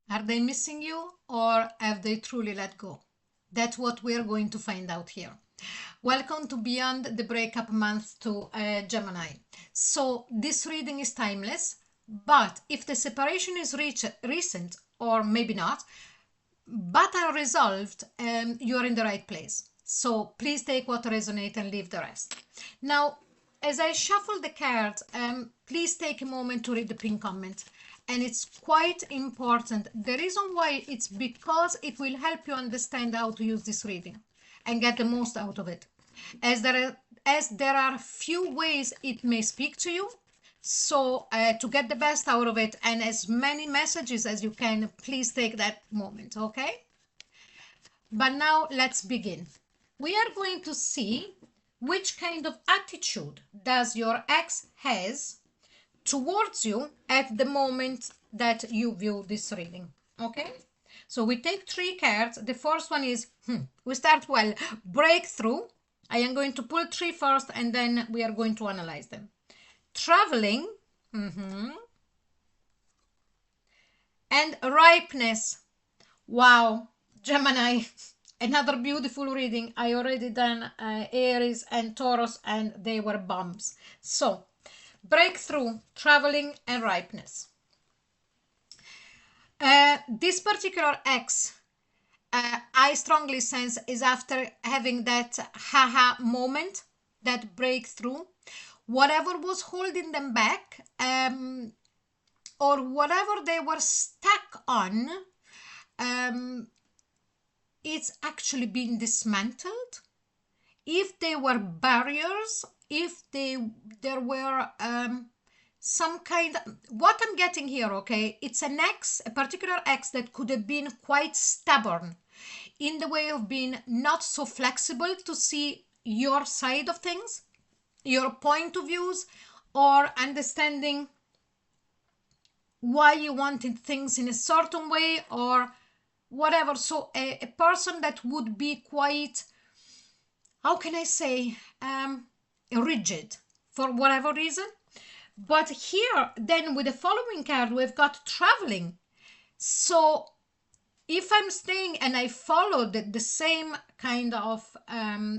Are they missing you, or have they truly let go? That's what we're going to find out here. Welcome to Beyond the Breakup Month to Gemini. So this reading is timeless, but if the separation is recent, or maybe not, but unresolved, you're in the right place. So please take what resonates and leave the rest. Now, as I shuffle the cards, please take a moment to read the pinned comment. And it's quite important. The reason why, it's because it will help you understand how to use this reading and get the most out of it. As there are few ways it may speak to you. So to get the best out of it and as many messages as you can, please take that moment, okay? But now let's begin. We are going to see which kind of attitude does your ex has towards you at the moment that you view this reading, okay? So we take 3 cards. The first one is, we start well, breakthrough. I am going to pull 3 first and then we are going to analyze them. Traveling, and ripeness. Wow, Gemini, another beautiful reading. I already done Aries and Taurus and they were bombs. So breakthrough, traveling, and ripeness. This particular ex, I strongly sense, is after having that haha moment, that breakthrough. Whatever was holding them back, or whatever they were stuck on, it's actually been dismantled. If there were barriers, if there were some kind of, what I'm getting here, okay, it's an ex, a particular ex that could have been quite stubborn in the way of being not so flexible to see your side of things, your point of views, or understanding why you wanted things in a certain way or whatever. So a person that would be quite, how can I say, rigid for whatever reason. But here then with the following card we've got traveling. So if I'm staying and I follow the same kind of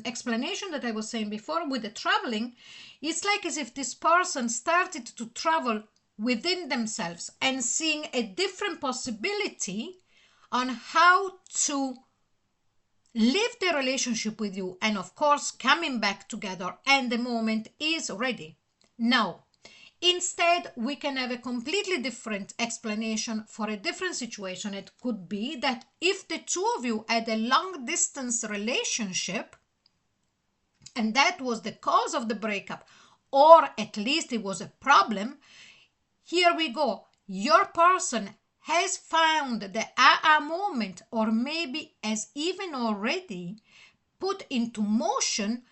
explanation that I was saying before with the traveling, it's like as if this person started to travel within themselves and seeing a different possibility on how to live the relationship with you, and of course coming back together, and the moment is ready. Now, instead, we can have a completely different explanation for a different situation. It could be that if the two of you had a long distance relationship and that was the cause of the breakup, or at least it was a problem, here we go. Your person has found the aha moment, or maybe has even already put into motion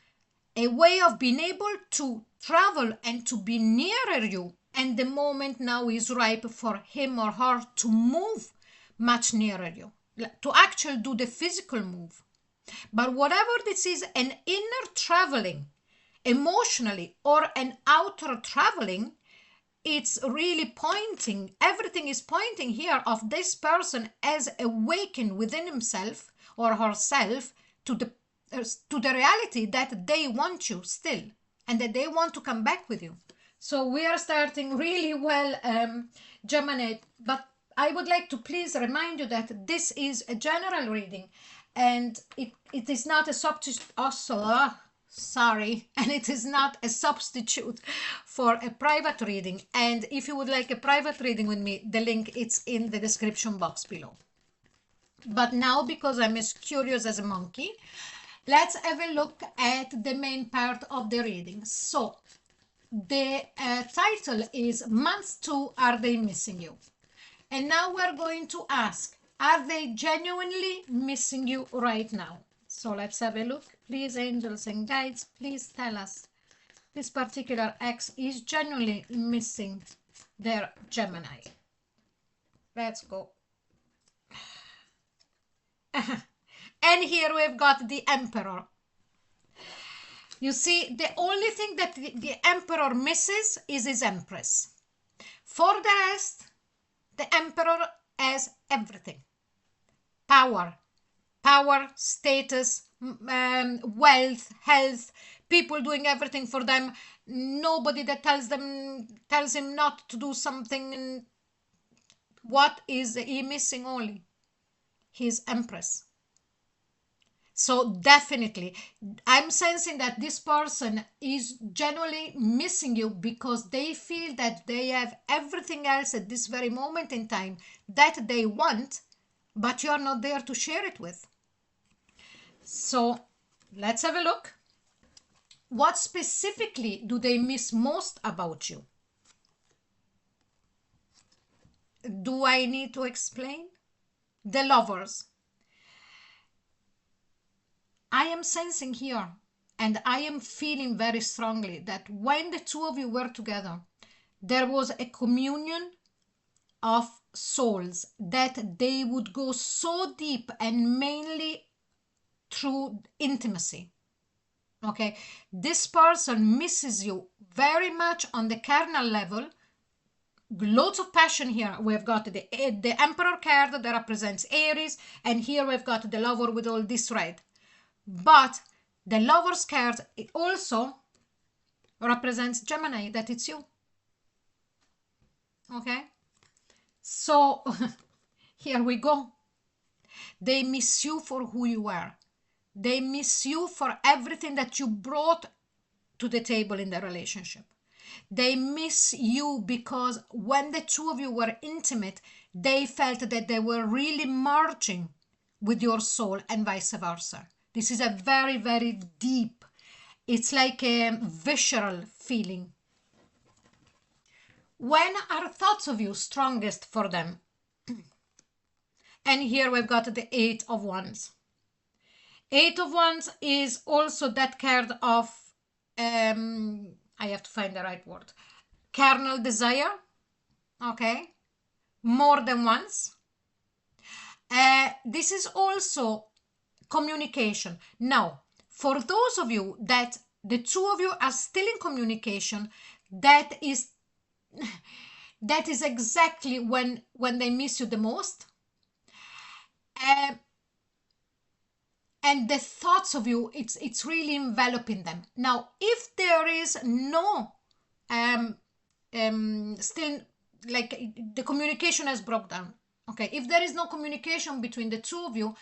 a way of being able to travel and to be nearer you, and the moment now is ripe for him or her to move much nearer you, to actually do the physical move. But whatever this is, an inner traveling emotionally or an outer traveling, it's really pointing, everything is pointing here of this person as awakened within himself or herself to the reality that they want you still and that they want to come back with you. So we are starting really well, Gemini, but I would like to please remind you that this is a general reading and it is not a substitute. And it is not a substitute for a private reading. And if you would like a private reading with me, the link is in the description box below. But now, because I'm as curious as a monkey, let's have a look at the main part of the reading. So the title is Month 2, Are They Missing You? And now we're going to ask, are they genuinely missing you right now? So let's have a look. Please, angels and guides, please tell us this particular ex is genuinely missing their Gemini. Let's go. And here we've got the Emperor. You see, the only thing that the Emperor misses is his Empress. For the rest, the Emperor has everything. Power, status, wealth, health, people doing everything for them, nobody that tells him not to do something. What is he missing? Only his Empress. So definitely, I'm sensing that this person is genuinely missing you because they feel that they have everything else at this very moment in time that they want, but you're not there to share it with. So let's have a look. What specifically do they miss most about you? Do I need to explain? The Lovers. I am sensing here, and I am feeling very strongly that when the two of you were together, there was a communion of souls, that they would go so deep and mainly through intimacy. Okay, this person misses you very much on the carnal level. Loads of passion here. We've got the Emperor card that represents Aries, and here we've got the Lover with all this red. But the Lover's card, it also represents Gemini, that it's you. Okay, so here we go. They miss you for who you are. They miss you for everything that you brought to the table in the relationship. They miss you because when the two of you were intimate, they felt that they were really merging with your soul and vice versa. This is a very, very deep, it's like a visceral feeling. When are thoughts of you strongest for them? And here we've got the Eight of Wands. Eight of Wands is also that card of, I have to find the right word, carnal desire, okay, more than once. This is also communication. Now, for those of you that the two of you are still in communication, that is exactly when they miss you the most. And the thoughts of you, it's really enveloping them. Now, if there is no still, like, the communication has broke down, okay, if there is no communication between the two of you,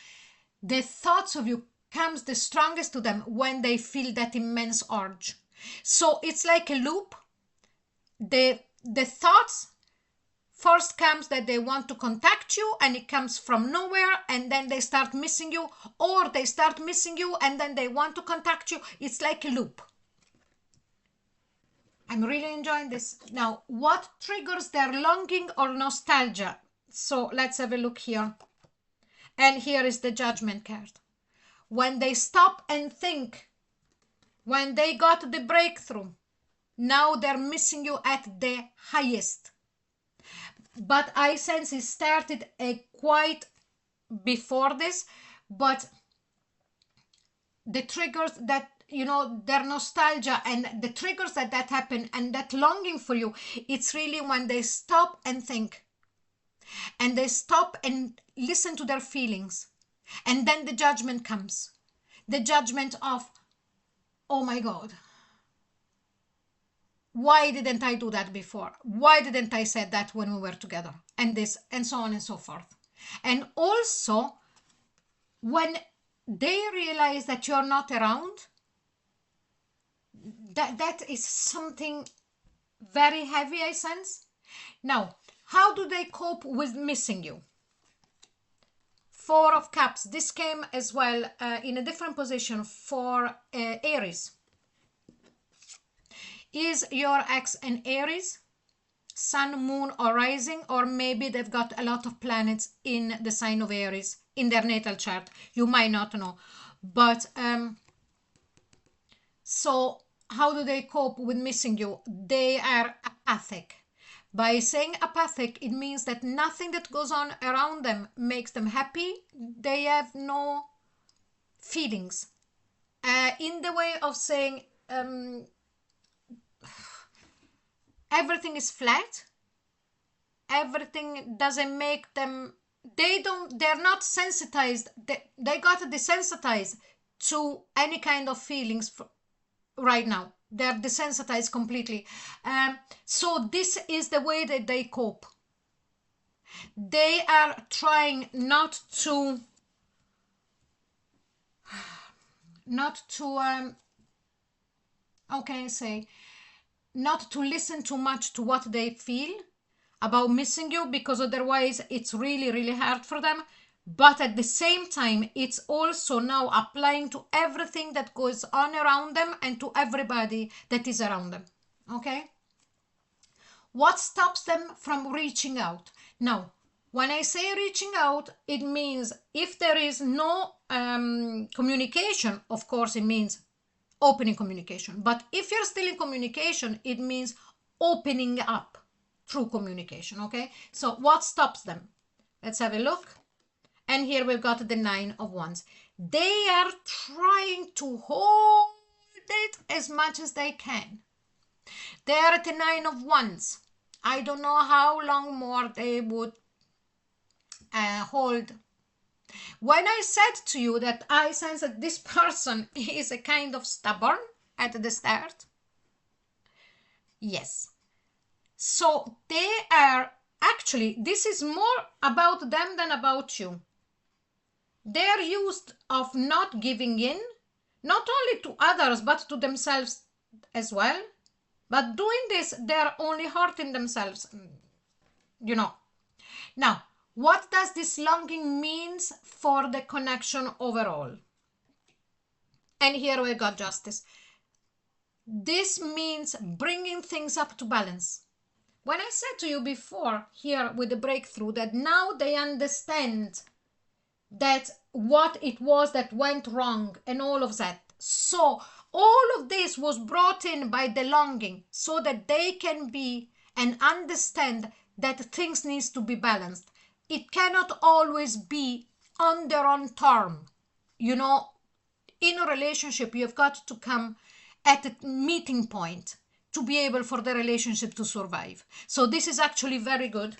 the thoughts of you comes the strongest to them when they feel that immense urge. So it's like a loop. The thoughts first comes that they want to contact you, and it comes from nowhere, and then they start missing you, or they start missing you and then they want to contact you. It's like a loop. I'm really enjoying this. Now, what triggers their longing or nostalgia? So let's have a look here. And here is the Judgment card. When they stop and think, when they got the breakthrough, now they're missing you at the highest. But I sense it started quite before this, but the triggers that, you know, their nostalgia and the triggers that happen and that longing for you, it's really when they stop and think, and they stop and listen to their feelings, and then the judgment comes. The judgment of, oh my God, why didn't I do that before? Why didn't I say that when we were together? And this, and so on and so forth. And also, when they realize that you're not around, that is something very heavy, I sense. Now, how do they cope with missing you? Four of Cups. This came as well in a different position for Aries. Is your ex an Aries? Sun, moon, or rising? Or maybe they've got a lot of planets in the sign of Aries in their natal chart. You might not know. But so how do they cope with missing you? They are apathic. By saying apathic, it means that nothing that goes on around them makes them happy. They have no feelings. In the way of saying everything is flat. Everything doesn't make them they're not sensitized. They got desensitized to any kind of feelings right now. They're desensitized completely. So this is the way that they cope. They are trying not to how can I say, not to listen too much to what they feel about missing you, because otherwise it's really, really hard for them. But at the same time, it's also now applying to everything that goes on around them and to everybody that is around them. Okay? What stops them from reaching out? Now, when I say reaching out, it means if there is no communication, of course, it means opening communication. But if you're still in communication, it means opening up through communication. Okay? So what stops them? Let's have a look. And here we've got the 9 of Wands. They are trying to hold it as much as they can. They are at the 9 of Wands. I don't know how long more they would hold. When I said to you that I sense that this person is a kind of stubborn at the start, yes. So they are actually, this is more about them than about you. They're used of not giving in, not only to others, but to themselves as well. But doing this, they're only hurting themselves, you know. Now, what does this longing means for the connection overall? And here we got Justice. This means bringing things up to balance. When I said to you before here with the breakthrough that now they understand that what it was that went wrong and all of that. So all of this was brought in by the longing so that they can be and understand that things needs to be balanced. It cannot always be on their own term. You know, in a relationship, you've got to come at a meeting point to be able for the relationship to survive. So this is actually very good.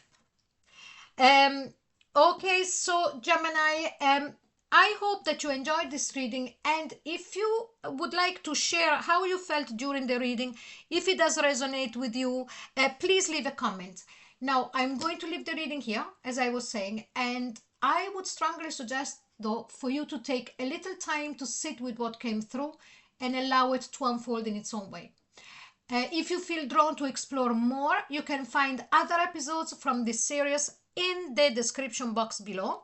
Okay, so Gemini, I hope that you enjoyed this reading, and if you would like to share how you felt during the reading, if it does resonate with you, please leave a comment. Now, I'm going to leave the reading here, as I was saying, and I would strongly suggest, though, for you to take a little time to sit with what came through and allow it to unfold in its own way. If you feel drawn to explore more, you can find other episodes from this series in the description box below.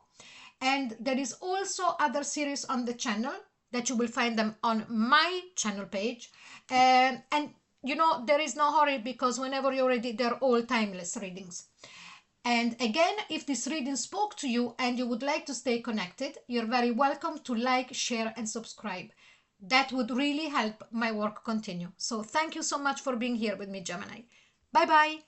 And there is also other series on the channel that you will find them on my channel page. And you know, there is no hurry because whenever you're ready, they're all timeless readings. And again, if this reading spoke to you and you would like to stay connected, you're very welcome to like, share, and subscribe. That would really help my work continue. So thank you so much for being here with me, Gemini. Bye-bye.